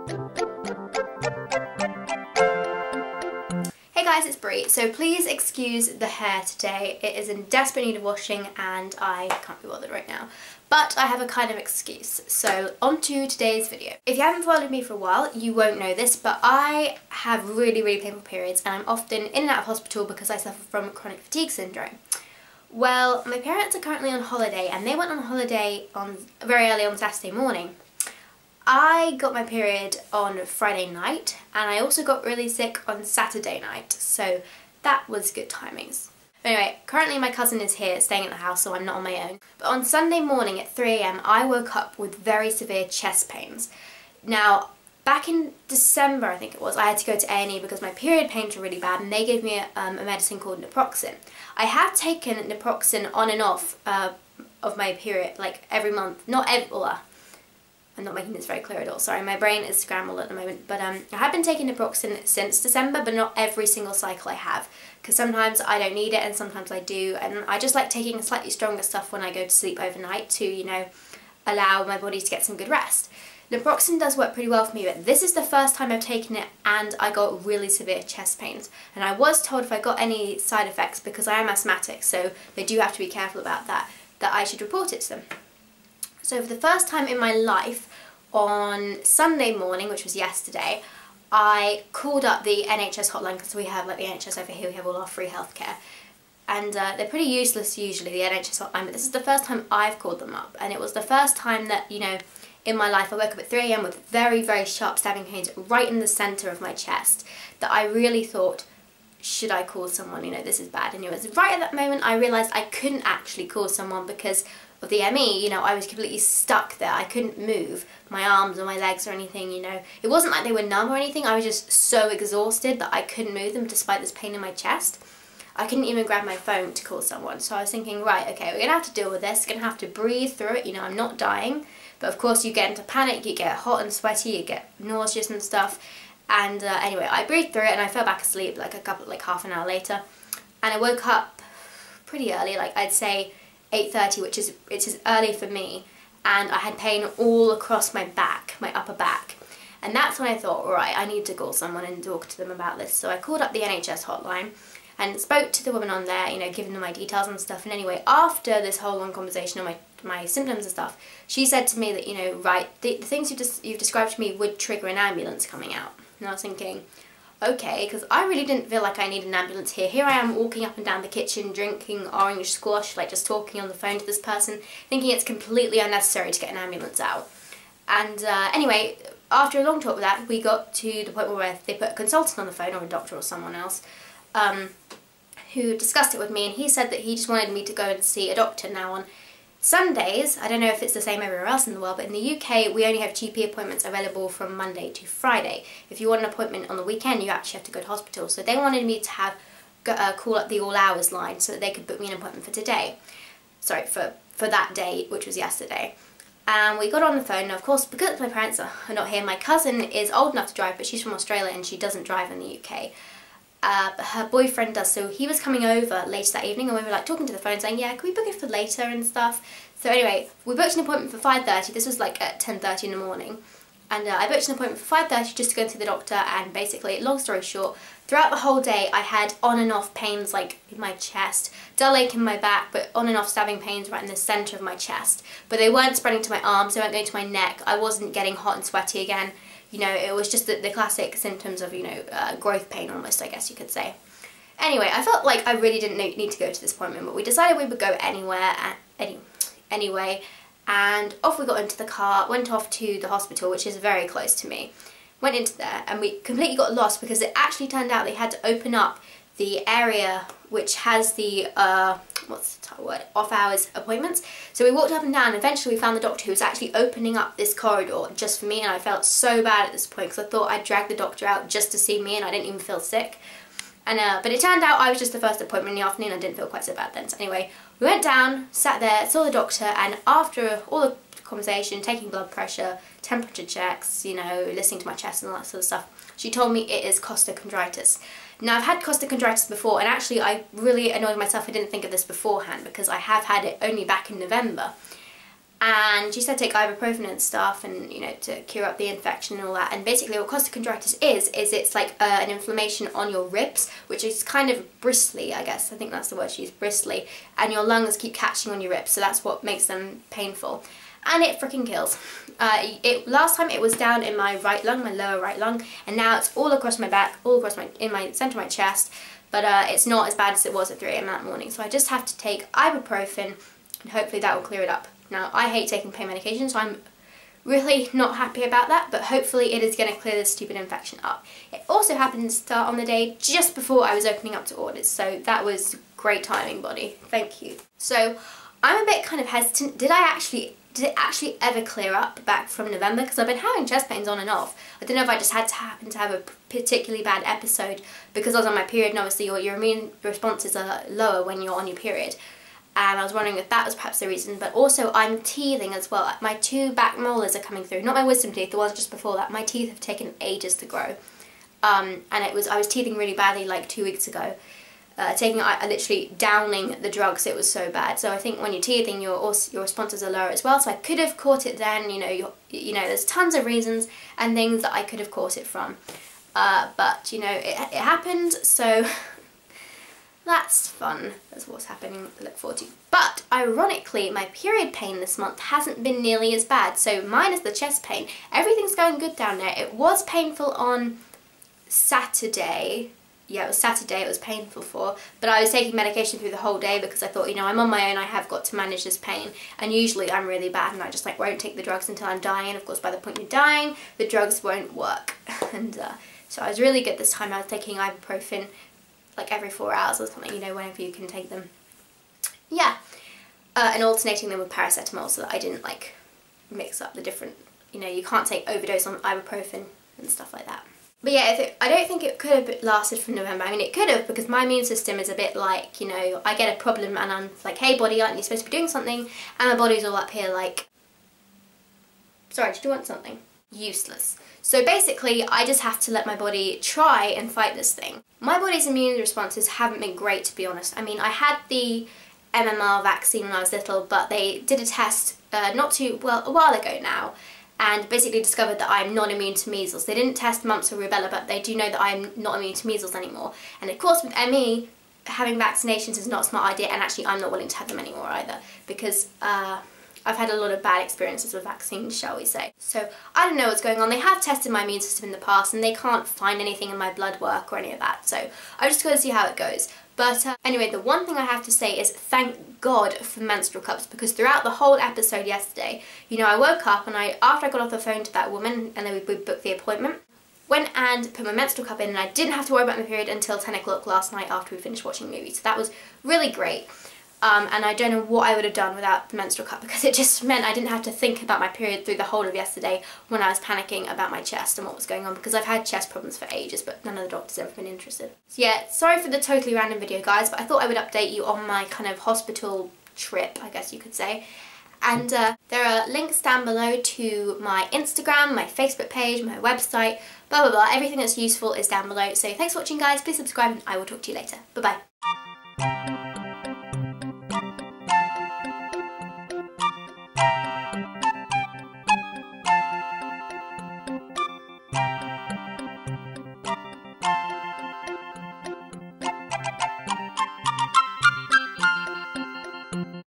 Hey guys, it's Brie. So please excuse the hair today. It is in desperate need of washing and I can't be bothered right now. But I have a kind of excuse. So on to today's video. If you haven't followed me for a while, you won't know this, but I have really painful periods and I'm often in and out of hospital because I suffer from chronic fatigue syndrome. Well, my parents are currently on holiday and they went on holiday very early on Saturday morning. I got my period on Friday night and I also got really sick on Saturday night, so that was good timings. Anyway, currently my cousin is here staying at the house, so I'm not on my own. But on Sunday morning at 3 AM I woke up with very severe chest pains. Now, back in December I think it was, I had to go to A&E because my period pains were really bad and they gave me a medicine called naproxen. I have taken naproxen on and off of my period, like every month, I'm not making this very clear at all, sorry, my brain is scrambled at the moment, but I have been taking naproxen since December, but not every single cycle I have, because sometimes I don't need it and sometimes I do, and I just like taking slightly stronger stuff when I go to sleep overnight to, you know, allow my body to get some good rest. Naproxen does work pretty well for me, but this is the first time I've taken it and I got really severe chest pains, and I was told if I got any side effects, because I am asthmatic, so they do have to be careful about that I should report it to them. So for the first time in my life, on Sunday morning, which was yesterday, I called up the NHS hotline, because we have, like the NHS over here, we have all our free healthcare. And they're pretty useless usually, the NHS hotline, but this is the first time I've called them up. And it was the first time that, you know, in my life I woke up at 3 AM with very sharp stabbing pains right in the centre of my chest, that I really thought, should I call someone, you know, this is bad. And it was right at that moment I realised I couldn't actually call someone because of the ME, you know, I was completely stuck there. I couldn't move my arms or my legs or anything, you know. It wasn't like they were numb or anything, I was just so exhausted that I couldn't move them despite this pain in my chest. I couldn't even grab my phone to call someone, so I was thinking, right, okay, we're gonna have to deal with this, we're gonna have to breathe through it, you know, I'm not dying. But of course you get into panic, you get hot and sweaty, you get nauseous and stuff. And anyway, I breathed through it and I fell back asleep like half an hour later. And I woke up pretty early, like I'd say 8:30, which is early for me, and I had pain all across my back, my upper back. And that's when I thought, right, I need to call someone and talk to them about this. So I called up the NHS hotline and spoke to the woman on there, you know, giving them my details and stuff. And anyway, after this whole long conversation on my symptoms and stuff, she said to me that, you know, right, the things you've described to me would trigger an ambulance coming out. And I was thinking, okay, because I really didn't feel like I needed an ambulance here. Here I am walking up and down the kitchen, drinking orange squash, like just talking on the phone to this person, thinking it's completely unnecessary to get an ambulance out. And anyway, after a long talk with that, we got to the point where they put a consultant on the phone, or a doctor or someone else, who discussed it with me, and he said that he just wanted me to go and see a doctor. Now on Sundays, I don't know if it's the same everywhere else in the world, but in the UK we only have GP appointments available from Monday to Friday. If you want an appointment on the weekend, you actually have to go to hospital. So they wanted me to have call up the all hours line so that they could book me an appointment for today. Sorry, for that day, which was yesterday. And we got on the phone, and of course, because my parents are not here, my cousin is old enough to drive, but she's from Australia and she doesn't drive in the UK. But her boyfriend does, so he was coming over later that evening and we were like talking to the phone saying, yeah, can we book it for later and stuff. So anyway, we booked an appointment for 5:30, this was like at 10:30 in the morning, and I booked an appointment for 5:30 just to go and see the doctor. And basically, long story short, throughout the whole day I had on and off pains like in my chest, dull ache in my back, but on and off stabbing pains right in the centre of my chest. But they weren't spreading to my arms, they weren't going to my neck, I wasn't getting hot and sweaty again. You know, it was just the classic symptoms of, you know, growth pain almost, I guess you could say. Anyway, I felt like I really didn't need to go to this appointment, but we decided we would go anyway, and off we got into the car, went off to the hospital, which is very close to me. Went into there and we completely got lost because it actually turned out they had to open up the area which has the, what's the word, off-hours appointments. So we walked up and down, and eventually we found the doctor who was actually opening up this corridor just for me, and I felt so bad at this point because I thought I'd drag the doctor out just to see me and I didn't even feel sick. And but it turned out I was just the first appointment in the afternoon, I didn't feel quite so bad then. So anyway, we went down, sat there, saw the doctor, and after all the conversation, taking blood pressure, temperature checks, you know, listening to my chest and all that sort of stuff, she told me it is costochondritis. Now, I've had costochondritis before, and actually I really annoyed myself I didn't think of this beforehand because I have had it only back in November. and she said take ibuprofen and stuff, and you know, to cure up the infection and all that. And basically what costochondritis is it's like an inflammation on your ribs, which is kind of bristly, I guess. I think that's the word she used, bristly, and your lungs keep catching on your ribs, so that's what makes them painful. And it freaking kills. Last time it was down in my right lung, my lower right lung, and now it's all across my back, all across in my centre of my chest. But it's not as bad as it was at 3 AM that morning, so I just have to take ibuprofen, and hopefully that will clear it up. Now, I hate taking pain medication, so I'm really not happy about that, but hopefully it is going to clear this stupid infection up. It also happened to start on the day just before I was opening up to orders, so that was great timing, body. Thank you. So, I'm a bit kind of hesitant. Did it actually ever clear up back from November? Because I've been having chest pains on and off. I don't know if I just happen to have a particularly bad episode because I was on my period, and obviously your immune responses are lower when you're on your period. And I was wondering if that was perhaps the reason, but also I'm teething as well. My 2 back molars are coming through, not my wisdom teeth, the ones just before that. My teeth have taken ages to grow. And I was teething really badly like 2 weeks ago. Literally downing the drugs, it was so bad. So I think when you're teething, your responses are lower as well. So I could have caught it then, you know, there's tons of reasons and things that I could have caught it from. But, you know, it happened, so that's fun. That's what's happening to look forward to. But, ironically, my period pain this month hasn't been nearly as bad. So, minus the chest pain, everything's going good down there. It was painful on Saturday. Yeah, it was Saturday it was painful for, but I was taking medication through the whole day because I thought, you know, I'm on my own, I have got to manage this pain, and usually I'm really bad and I just like won't take the drugs until I'm dying, and of course by the point you're dying, the drugs won't work. And so I was really good this time. I was taking ibuprofen like every 4 hours or something, you know, whenever you can take them. Yeah, and alternating them with paracetamol so that I didn't like mix up the different, you know, you can't take overdose on ibuprofen and stuff like that. But yeah, I don't think it could have lasted from November. I mean, it could have, because my immune system is a bit like, you know, I get a problem and I'm like, hey body, aren't you supposed to be doing something? And my body's all up here like, sorry, did you want something? Useless. So basically, I just have to let my body try and fight this thing. My body's immune responses haven't been great, to be honest. I mean, I had the MMR vaccine when I was little, but they did a test a while ago now, and basically discovered that I'm not immune to measles. They didn't test mumps or rubella, but they do know that I'm not immune to measles anymore. And of course with ME, having vaccinations is not a smart idea, and actually I'm not willing to have them anymore either, because I've had a lot of bad experiences with vaccines, shall we say. So I don't know what's going on. They have tested my immune system in the past and they can't find anything in my blood work or any of that, so I've just got to see how it goes. But anyway, the one thing I have to say is thank God for menstrual cups, because throughout the whole episode yesterday, you know, I woke up and after I got off the phone to that woman and then we booked the appointment, went and put my menstrual cup in, and I didn't have to worry about my period until 10 o'clock last night after we finished watching movies. So that was really great. And I don't know what I would have done without the menstrual cup, because it just meant I didn't have to think about my period through the whole of yesterday when I was panicking about my chest and what was going on, because I've had chest problems for ages but none of the doctors have ever been interested. So yeah, sorry for the totally random video guys, but I thought I would update you on my kind of hospital trip, I guess you could say. And there are links down below to my Instagram, my Facebook page, my website, blah blah blah. Everything that's useful is down below. So thanks for watching guys, please subscribe and I will talk to you later. Bye bye.